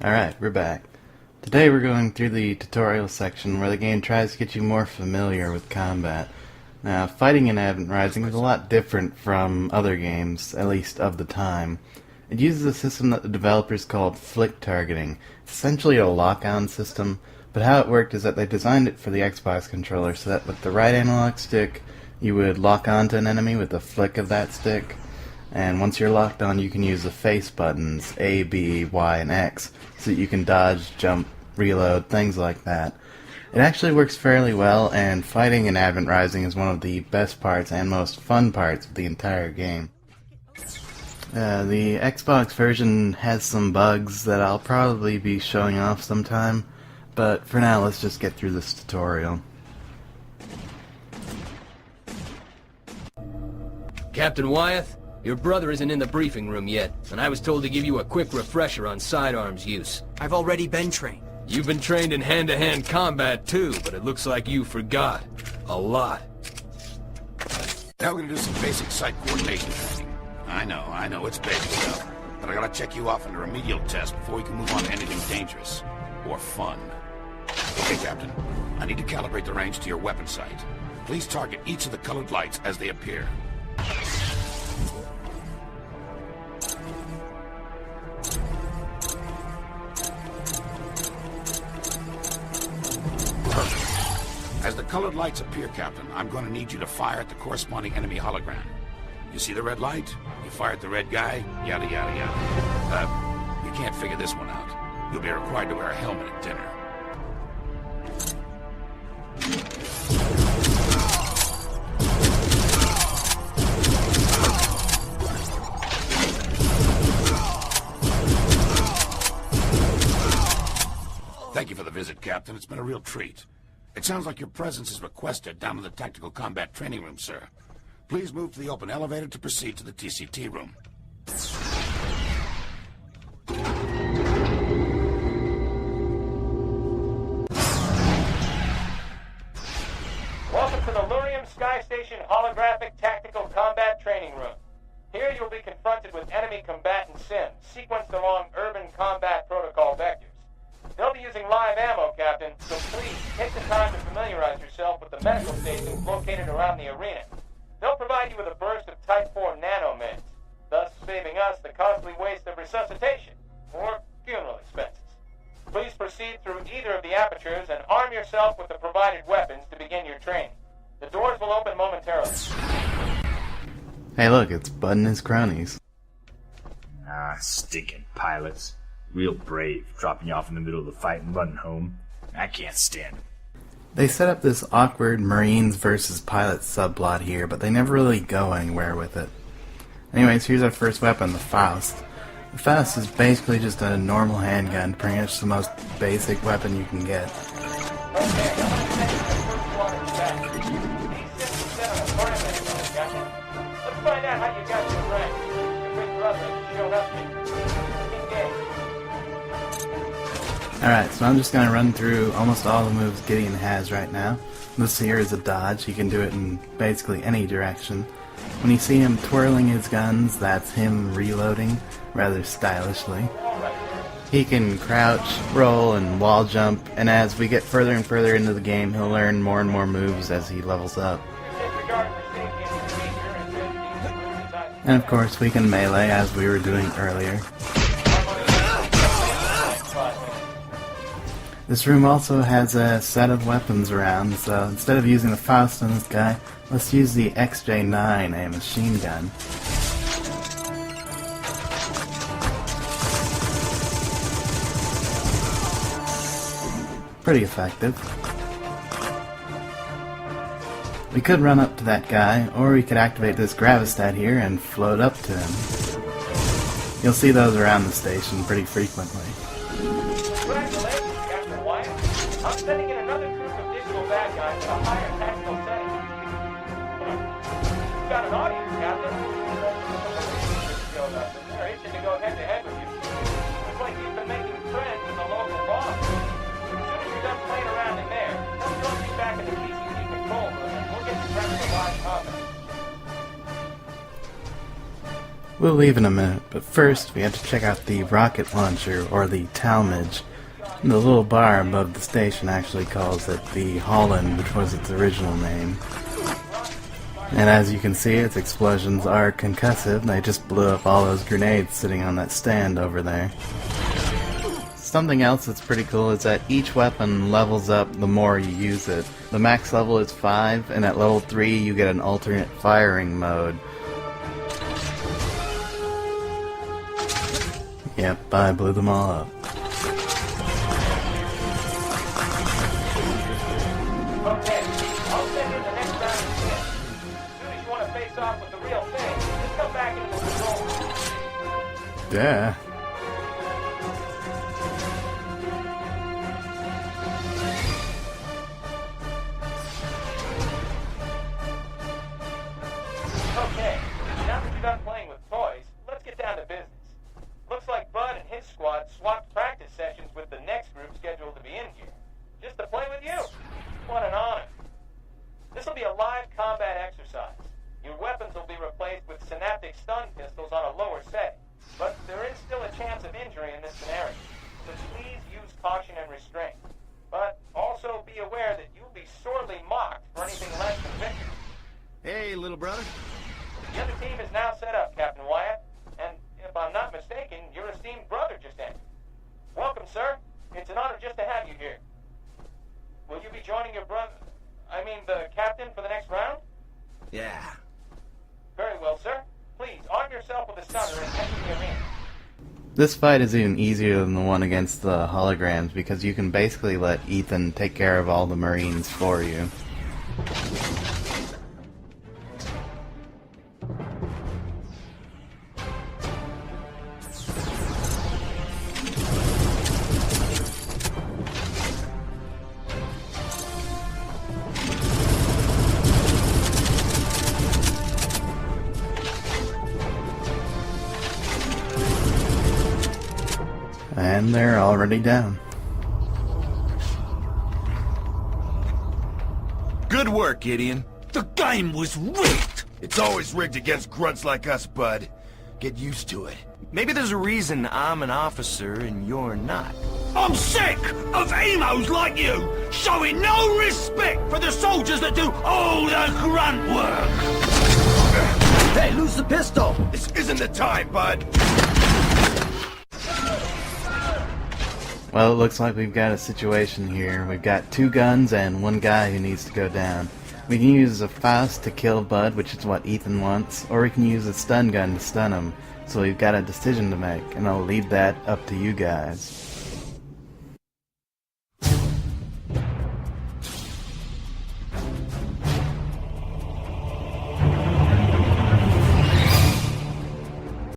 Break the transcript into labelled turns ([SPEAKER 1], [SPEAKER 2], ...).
[SPEAKER 1] Alright, we're back. Today we're going through the tutorial section where the game tries to get you more familiar with combat. Now, fighting in Advent Rising is a lot different from other games, at least of the time. It uses a system that the developers called flick targeting. It's essentially a lock-on system, but how it worked is that they designed it for the Xbox controller so that with the right analog stick you would lock onto an enemy with a flick of that stick. And once you're locked on, you can use the face buttons, A, B, Y, and X, so that you can dodge, jump, reload, things like that. It actually works fairly well, and fighting in Advent Rising is one of the best parts and most fun parts of the entire game. The Xbox version has some bugs that I'll probably be showing off sometime, but for now let's just get through this tutorial.
[SPEAKER 2] Captain Wyeth? Your brother isn't in the briefing room yet, and I was told to give you a quick refresher on sidearms use.
[SPEAKER 3] I've already been trained.
[SPEAKER 2] You've been trained in hand-to-hand combat too, but it looks like you forgot. A lot.
[SPEAKER 4] Now we're gonna do some basic sight coordination training. I know, it's basic stuff, but I gotta check you off on a remedial test before we can move on to anything dangerous. Or fun. Okay, Captain. I need to calibrate the range to your weapon sight. Please target each of the colored lights as they appear. As the colored lights appear, Captain, I'm going to need you to fire at the corresponding enemy hologram. You see the red light? You fire at the red guy? Yada, yada, yada. You can't figure this one out. You'll be required to wear a helmet at dinner. Thank you for the visit, Captain. It's been a real treat. It sounds like your presence is requested down in the Tactical Combat Training Room, sir. Please move to the open elevator to proceed to the TCT room.
[SPEAKER 5] Welcome to the Lurium Sky Station Holographic Tactical Combat Training Room. Here you'll be confronted with enemy combatant sims, sequenced along urban combat protocol vectors. They'll be using live ammo, Captain, so please take the time to familiarize yourself with the medical stations located around the arena. They'll provide you with a burst of Type 4 nanomeds, thus saving us the costly waste of resuscitation or funeral expenses. Please proceed through either of the apertures and arm yourself with the provided weapons to begin your training. The doors will open momentarily.
[SPEAKER 1] Hey look, it's Bud and his cronies.
[SPEAKER 6] Ah, stinking pilots. Real brave, dropping you off in the middle of the fight and running home. I can't stand them.
[SPEAKER 1] They set up this awkward Marines versus pilots subplot here, but they never really go anywhere with it. Anyways, here's our first weapon, the Faust. The Faust is basically just a normal handgun, pretty much the most basic weapon you can get.
[SPEAKER 5] Let's find out how you got your rank. Your big brother showed up here.
[SPEAKER 1] Alright, so I'm just going to run through almost all the moves Gideon has right now. This here is a dodge. He can do it in basically any direction. When you see him twirling his guns, that's him reloading, rather stylishly. He can crouch, roll, and wall jump, and as we get further and further into the game, he'll learn more and more moves as he levels up. And of course, we can melee as we were doing earlier. This room also has a set of weapons around, so instead of using the Faust on this guy, let's use the XJ9, a machine gun. Pretty effective. We could run up to that guy, or we could activate this gravastat here and float up to him. You'll see those around the station pretty frequently.
[SPEAKER 5] I'm sending in another group of digital bad guys with a higher tactical setting. You've got an audience, Captain. They're itching to go head-to-head with you. Looks like you've been making friends with the local boss. As soon as you're done playing around in there, come join me back in the TCT control room and we'll get you ready for live combat.
[SPEAKER 1] We'll leave in a minute, but first we have to check out the rocket launcher, or the Talmadge. The little bar above the station actually calls it the Holland, which was its original name. And as you can see, its explosions are concussive. They just blew up all those grenades sitting on that stand over there. Something else that's pretty cool is that each weapon levels up the more you use it. The max level is 5, and at level 3 you get an alternate firing mode. Yep, I blew them all up.
[SPEAKER 5] Okay, I'll send you the next round of shit. As soon as you want to face off with the real thing, just come back into the control room.
[SPEAKER 1] Yeah.
[SPEAKER 5] Okay, now that you're done playing with toys, let's get down to business. Looks like Bud and his squad swapped practice sessions with the next group scheduled to be in here. Just to play with you. What an honor. This will be a live combat exercise. Your weapons will be replaced with synaptic stun pistols on a lower setting. But there is still a chance of injury in this scenario. So please use caution and restraint. But also be aware that you'll be sorely mocked for anything less than victory.
[SPEAKER 4] Hey, little brother.
[SPEAKER 5] The other team is now set up, Captain Wyatt. And if I'm not mistaken, your esteemed brother just entered. Welcome, sir. It's an honor just to have you here. Will you be joining your brother... the captain for the next round?
[SPEAKER 4] Yeah.
[SPEAKER 5] Very well, sir. Please, arm yourself with a stunner and enter the arena.
[SPEAKER 1] This fight is even easier than the one against the holograms because you can basically let Ethan take care of all the Marines for you. And they're already down.
[SPEAKER 3] Good work, Gideon. The game was rigged. It's always rigged against grunts like us, bud. Get used to it.
[SPEAKER 7] Maybe there's a reason I'm an officer and you're not.
[SPEAKER 3] I'm sick of emos like you showing no respect for the soldiers that do all the grunt work.
[SPEAKER 7] Hey, lose the pistol!
[SPEAKER 3] This isn't the time, bud.
[SPEAKER 1] Well, it looks like we've got a situation here. We've got 2 guns and 1 guy who needs to go down. We can use a Faust to kill Bud, which is what Ethan wants, or we can use a stun gun to stun him. So we've got a decision to make, and I'll leave that up to you guys.